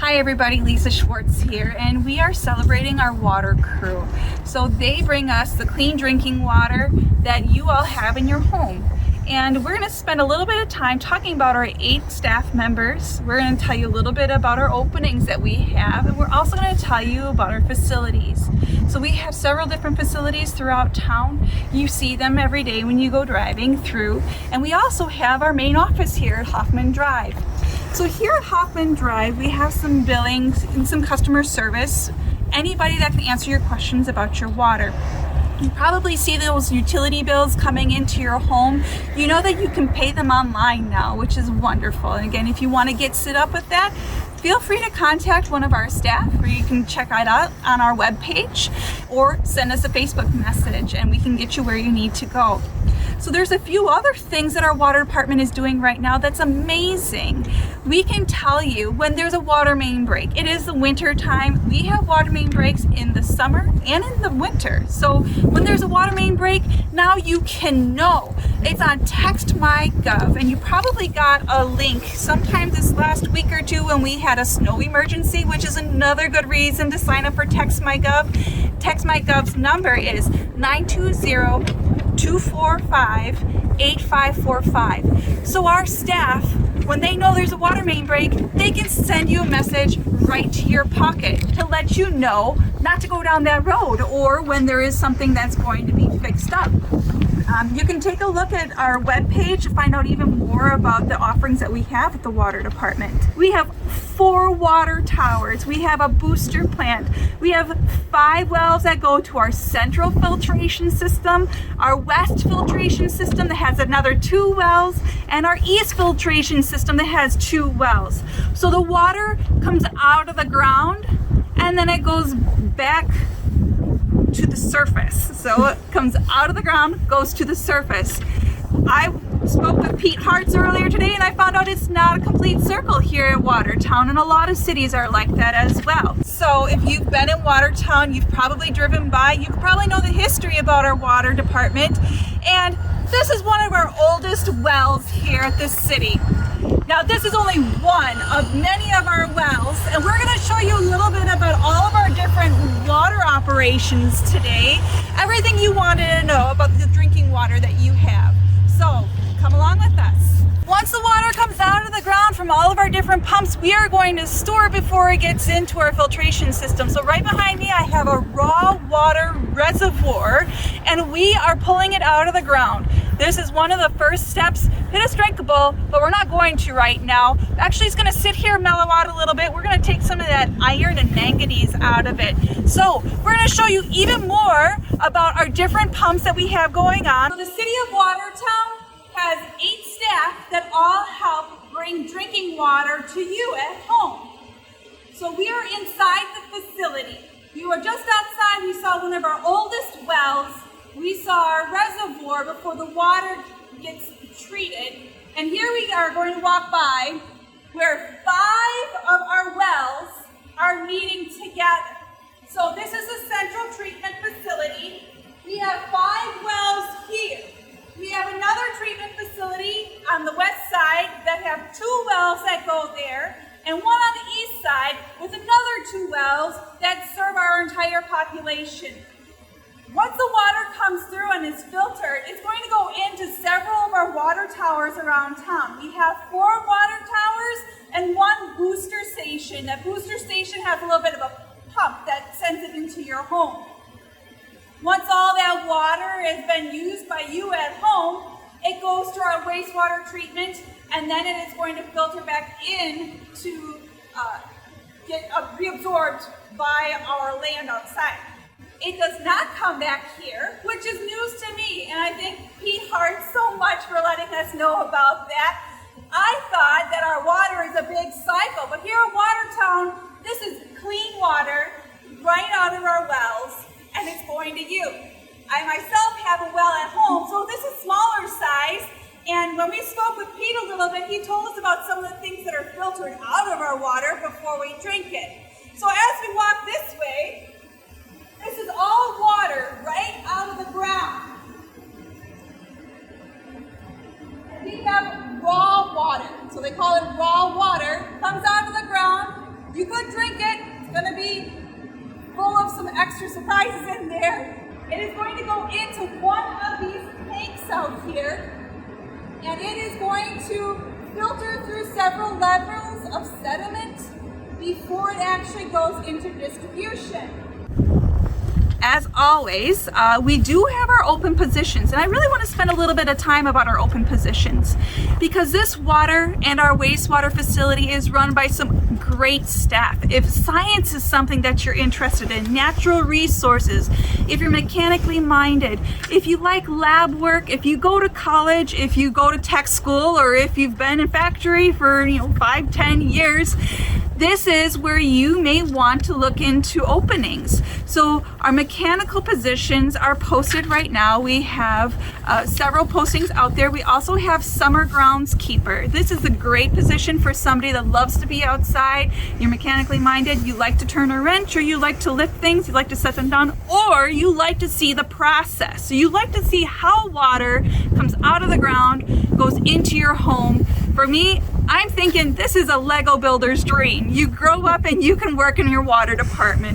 Hi everybody, Lisa Schwartz here, and we are celebrating our water crew. So they bring us the clean drinking water that you all have in your home. And we're going to spend a little bit of time talking about our 8 staff members. We're going to tell you a little bit about our openings that we have, and we're also going to tell you about our facilities. So we have several different facilities throughout town. You see them every day when you go driving through. And we also have our main office here at Hoffman Drive. So here at Hoffman Drive, we have some billings and some customer service. Anybody that can answer your questions about your water. You probably see those utility bills coming into your home. You know that you can pay them online now, which is wonderful. And again, if you want to get set up with that, feel free to contact one of our staff, or you can check it out on our webpage or send us a Facebook message and we can get you where you need to go. So there's a few other things that our water department is doing right now that's amazing. We can tell you when there's a water main break. It is the winter time. We have water main breaks in the summer and in the winter. So when there's a water main break, now you can know. It's on TextMyGov, and you probably got a link sometime this last week or two when we had a snow emergency, which is another good reason to sign up for TextMyGov. TextMyGov's number is 920-245-8545. So our staff, when they know there's a water main break, they can send you a message right to your pocket to let you know not to go down that road, or when there is something that's going to be fixed up. You can take a look at our webpage to find out even more about the offerings that we have at the water department. We have 4 water towers. We have a booster plant. We have 5 wells that go to our central filtration system, our west filtration system that has another 2 wells, and our east filtration system that has 2 wells. So the water comes out of the ground and then it goes back to the surface. So it comes out of the ground, goes to the surface. I spoke with Pete Hartz earlier today and I found out it's not a complete circle here at Watertown, and a lot of cities are like that as well. So if you've been in Watertown, you've probably driven by, you probably know the history about our water department, and this is one of our oldest wells here at this city. Now this is only one of many of our wells, and we're going to show you a little bit about all of our different water operations today. Everything you wanted to know about the drinking water that you have. So come along with us. Once the water comes out of the ground from all of our different pumps, we are going to store it before it gets into our filtration system. So right behind me I have a raw water reservoir, and we are pulling it out of the ground. This is one of the first steps. It is drinkable, but we're not going to right now. Actually, it's going to sit here, mellow out a little bit. We're going to take some of that iron and manganese out of it. So we're going to show you even more about our different pumps that we have going on. So the City of Watertown has 8 staff that all help bring drinking water to you at home. So we are inside the facility. We were just outside. We saw one of our oldest wells. We saw our reservoir before the water gets treated. And here we are going to walk by where 5 of our wells are meeting together. So this is a central treatment facility. We have 5 wells here. We have another treatment facility on the west side that have 2 wells that go there, and one on the east side with another 2 wells that serve our entire population. Once the water comes through and is filtered, it's going to go into several of our water towers around town. We have 4 water towers and 1 booster station. That booster station has a little bit of a pump that sends it into your home. Once all that water has been used by you at home, it goes to our wastewater treatment, and then it is going to filter back in to get reabsorbed by our land outside. It does not come back here, which is news to me, and I thank Pete Hart so much for letting us know about that. I thought that our water is a big cycle, but here at Watertown, this is clean water right out of our wells, and it's going to you. I myself have a well at home, so this is smaller size, and when we spoke with Pete a little bit, he told us about some of the things that are filtered out of our water before we drink it. So as we walk this way, this is all water right out of the ground. And we have raw water, so they call it raw water, comes out of the ground. You you could drink it. It's going to be full of some extra surprises in there. It is going to go into one of these tanks out here, and it is going to filter through several levels of sediment before it actually goes into distribution. As always, we do have our open positions, and I really want to spend a little bit of time about our open positions because this water and our wastewater facility is run by some great staff. If science is something that you're interested in, natural resources, if you're mechanically minded, if you like lab work, if you go to college, if you go to tech school, or if you've been in factory for 5-10 years, this is where you may want to look into openings. So our mechanical positions are posted right now. We have several postings out there. We also have summer groundskeeper. This is a great position for somebody that loves to be outside. You're mechanically minded, you like to turn a wrench, or you like to lift things, you like to set them down, or you like to see the process. So you like to see how water comes out of the ground, goes into your home. For me, I'm thinking this is a Lego builder's dream. You grow up and you can work in your water department.